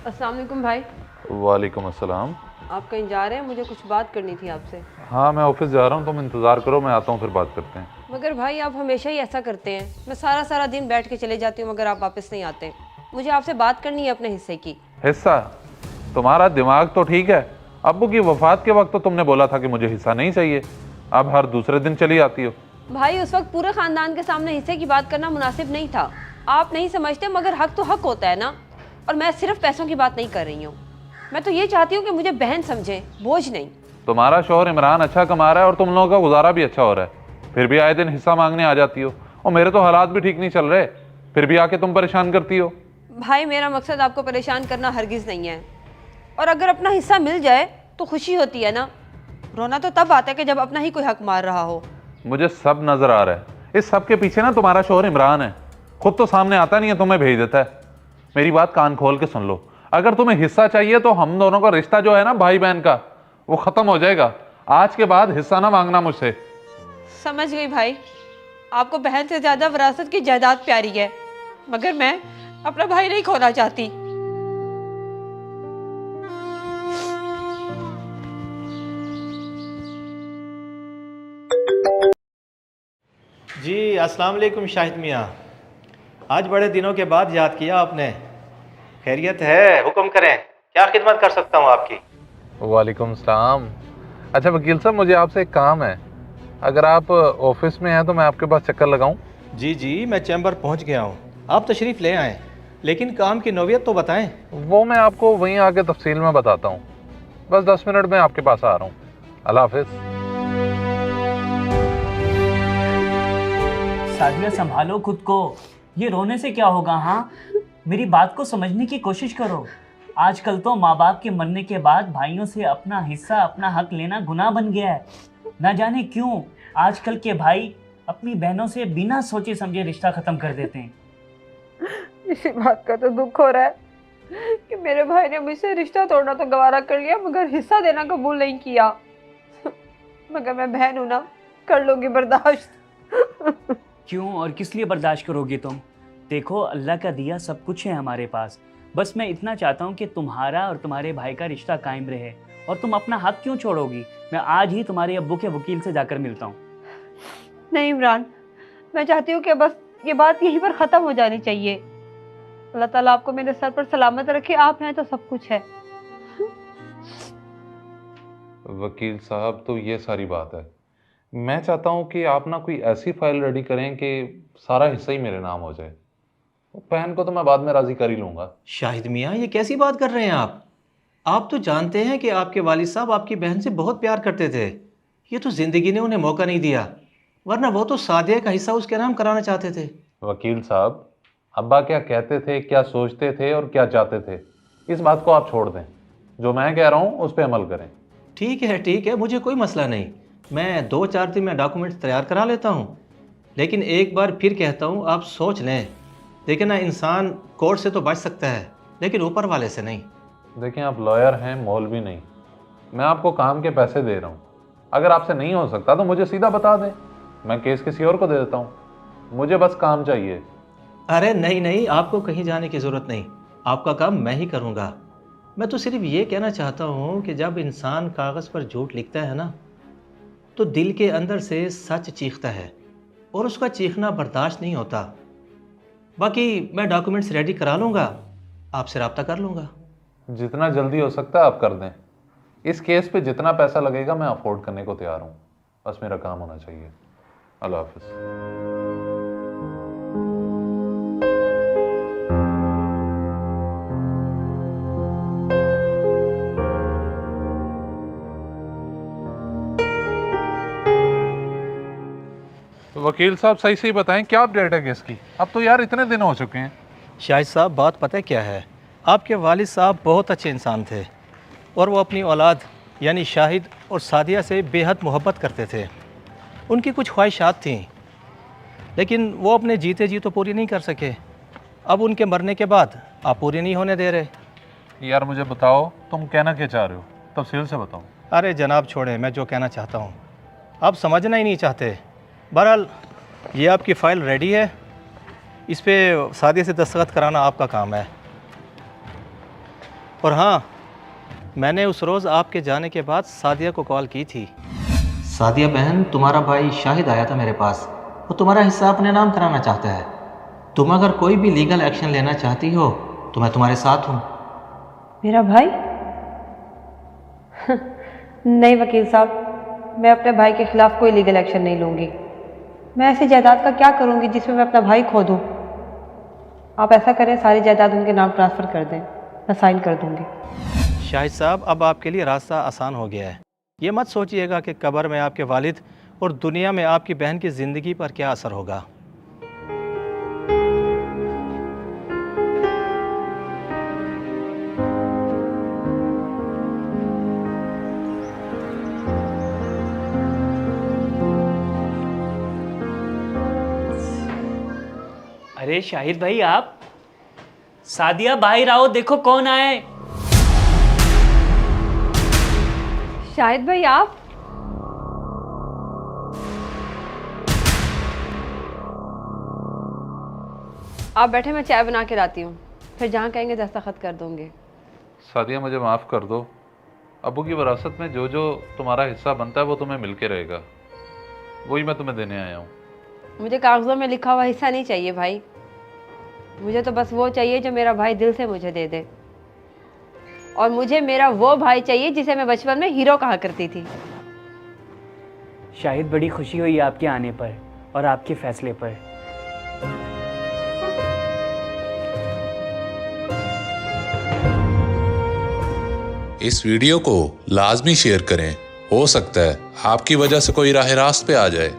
अस्सलाम वालेकुम भाई। वालेकुम अस्सलाम। आप कहीं जा रहे हैं? मुझे कुछ बात करनी थी आपसे। हाँ, मैं ऑफिस जा रहा हूँ, तुम इंतज़ार करो, मैं आता हूँ, फिर बात करते हैं। मगर भाई आप हमेशा ही ऐसा करते हैं। मैं सारा सारा दिन बैठ के चले जाती हूँ मगर आप वापस नहीं आते। मुझे आपसे बात करनी है अपने हिस्से की। हिस्सा? तुम्हारा दिमाग तो ठीक है। अब्बू की वफात के वक्त तो तुमने बोला था कि मुझे हिस्सा नहीं चाहिए, अब हर दूसरे दिन चली आती हो। भाई उस वक्त पूरे खानदान के सामने हिस्से की बात करना मुनासिब नहीं था। आप नहीं समझते मगर हक तो हक होता है ना। और मैं सिर्फ पैसों की बात नहीं कर रही हूँ। मैं तो ये चाहती हूँ कि मुझे बहन समझे, बोझ नहीं। तुम्हारा शौहर इमरान अच्छा कमा रहा है और तुम लोगों का गुजारा भी अच्छा हो रहा है, फिर भी आए दिन हिस्सा मांगने आ जाती हो। और मेरे तो हालात भी ठीक नहीं चल रहे, फिर भी आके तुम परेशान करती हो। भाई मेरा मकसद आपको परेशान करना हरगिज़ नहीं है। और अगर अपना हिस्सा मिल जाए तो खुशी होती है ना। रोना तो तब आता है कि जब अपना ही कोई हक मार रहा हो। मुझे सब नजर आ रहा है। इस सब के पीछे ना तुम्हारा शौहर इमरान है। खुद तो सामने आता नहीं है, तुम्हें भेज देता है। मेरी बात कान खोल के सुन लो, अगर तुम्हें हिस्सा चाहिए तो हम दोनों का रिश्ता जो है ना भाई बहन का, वो खत्म हो जाएगा। आज के बाद हिस्सा ना मांगना मुझसे। समझ गई भाई, आपको बहन से ज्यादा विरासत की जायदाद प्यारी है, मगर मैं अपना भाई नहीं खोना चाहती। जी अस्सलाम वालेकुम शाहिद मियाँ, आज बड़े दिनों के बाद याद किया आपने। खैरियत है? हुक्म करें, क्या खिदमत कर सकता हूँ आपकी? वालेकुम सलाम। अच्छा वकील साहब, मुझे आपसे एक काम है। अगर आप ऑफिस में हैं तो मैं आपके पास चक्कर लगाऊं? जी जी, मैं चैम्बर पहुँच गया हूँ, आप तशरीफ़ ले आएँ, लेकिन काम की नौयत तो बताएं। वो मैं आपको वहीं आके तफसील में बताता हूँ। बस 10 मिनट में आपके पास आ रहा हूँ। अल्लाह हाफिज़। सादिया संभालो खुद को, ये रोने से क्या होगा? हाँ, मेरी बात को समझने की कोशिश करो। आजकल तो माँ बाप के मरने के बाद भाइयों से अपना हिस्सा, अपना हक लेना गुनाह बन गया है। ना जाने क्यों आजकल के भाई अपनी बहनों से बिना सोचे समझे रिश्ता खत्म कर देते हैं। इसी बात का तो दुख हो रहा है कि मेरे भाई ने मुझसे रिश्ता तोड़ना तो गवारा कर लिया मगर हिस्सा देना कबूल नहीं किया। मगर मैं बहन हूं ना, कर लूंगी बर्दाश्त। क्यों और किस लिए बर्दाश्त करोगे तुम? देखो, अल्लाह का दिया सब कुछ है हमारे पास। बस मैं इतना चाहता हूँ कि तुम्हारा और तुम्हारे भाई का रिश्ता कायम रहे। और तुम अपना हक क्यों छोड़ोगी? मैं आज ही तुम्हारे अब्बू के वकील से जाकर मिलता हूँ। नहीं इमरान, मैं चाहती हूँ कि बस ये बात यहीं पर ख़त्म हो जानी चाहिए। अल्लाह ताला आपको मेरे सर पर सलामत रखे, आप हैं तो सब कुछ है। वकील साहब, तो ये सारी बात है। मैं चाहता हूँ कि आप ना कोई ऐसी फाइल रेडी करें कि सारा हिस्सा ही मेरे नाम हो जाए। बहन को तो मैं बाद में राजी कर ही लूंगा। शाहिद मियाँ, ये कैसी बात कर रहे हैं आप? आप तो जानते हैं कि आपके वालिद साहब आपकी बहन से बहुत प्यार करते थे। ये तो ज़िंदगी ने उन्हें मौका नहीं दिया, वरना वो तो सादिया का हिस्सा उसके नाम कराना चाहते थे। वकील साहब, अब्बा क्या कहते थे, क्या सोचते थे और क्या चाहते थे, इस बात को आप छोड़ दें। जो मैं कह रहा हूँ उस पर अमल करें। ठीक है, मुझे कोई मसला नहीं। मैं 2-4 दिन में डॉक्यूमेंट्स तैयार करा लेता हूँ। लेकिन एक बार फिर कहता हूँ, आप सोच लें। देखिए ना, इंसान कोर्ट से तो बच सकता है लेकिन ऊपर वाले से नहीं। देखें, आप लॉयर हैं, मौलवी नहीं। मैं आपको काम के पैसे दे रहा हूँ। अगर आपसे नहीं हो सकता तो मुझे सीधा बता दें, मैं केस किसी और को दे देता हूँ। मुझे बस काम चाहिए। अरे नहीं, आपको कहीं जाने की ज़रूरत नहीं, आपका काम मैं ही करूँगा। मैं तो सिर्फ ये कहना चाहता हूँ कि जब इंसान कागज़ पर झूठ लिखता है ना, तो दिल के अंदर से सच चीखता है और उसका चीखना बर्दाश्त नहीं होता। बाकी मैं डॉक्यूमेंट्स रेडी करा लूँगा, आपसे रब्ता कर लूँगा। जितना जल्दी हो सकता है आप कर दें। इस केस पे जितना पैसा लगेगा मैं अफोर्ड करने को तैयार हूँ, बस मेरा काम होना चाहिए। अल्लाह हाफिज़। तो वकील साहब, सही सही बताएं, क्या अपडेट है केस की? अब तो यार इतने दिन हो चुके हैं। शाहिद साहब, बात पता है क्या है? आपके वालिद साहब बहुत अच्छे इंसान थे और वो अपनी औलाद यानी शाहिद और सादिया से बेहद मोहब्बत करते थे। उनकी कुछ ख्वाहिशात थीं लेकिन वो अपने जीते जी तो पूरी नहीं कर सके। अब उनके मरने के बाद आप पूरी नहीं होने दे रहे। यार मुझे बताओ, तुम कहना क्या चाह रहे हो? तफसील से बताओ। अरे जनाब छोड़े, मैं जो कहना चाहता हूँ आप समझना ही नहीं चाहते। बहरहाल ये आपकी फ़ाइल रेडी है, इस पर सादिया से दस्तखत कराना आपका काम है। और हाँ, मैंने उस रोज़ आपके जाने के बाद सादिया को कॉल की थी। सादिया बहन, तुम्हारा भाई शाहिद आया था मेरे पास, वो तुम्हारा हिस्सा अपने नाम कराना चाहता है। तुम अगर कोई भी लीगल एक्शन लेना चाहती हो तो मैं तुम्हारे साथ हूँ। मेरा भाई? नहीं वकील साहब, मैं अपने भाई के खिलाफ कोई लीगल एक्शन नहीं लूँगी। मैं ऐसी जायदाद का क्या करूँगी जिसमें मैं अपना भाई खो दूँ? आप ऐसा करें, सारी जायदाद उनके नाम ट्रांसफ़र कर दें, मैं साइन कर दूँगी। शाहिद साहब, अब आपके लिए रास्ता आसान हो गया है। ये मत सोचिएगा कि कब्र में आपके वालिद और दुनिया में आपकी बहन की ज़िंदगी पर क्या असर होगा। अरे शाहिद भाई, आप? सादिया बाहर आओ, देखो कौन आए। शाहिद भाई आप? आप बैठे, मैं चाय बना के लाती हूँ, फिर जहाँ कहेंगे दस्तखत कर दूँगी। सादिया मुझे माफ़ कर दो। अबू की विरासत में जो जो तुम्हारा हिस्सा बनता है वो तुम्हें मिल के रहेगा, वही मैं तुम्हें देने आया हूँ। मुझे कागज़ों में लिखा हुआ हिस्सा नहीं चाहिए भाई, मुझे तो बस वो चाहिए जो मेरा भाई दिल से मुझे दे दे। और मुझे मेरा वो भाई चाहिए जिसे मैं बचपन में हीरो कहा करती थी। शाहिद, बड़ी खुशी हुई आपके आने पर और आपके फैसले पर। इस वीडियो को लाजमी शेयर करें, हो सकता है आपकी वजह से कोई राह रास्त पे आ जाए।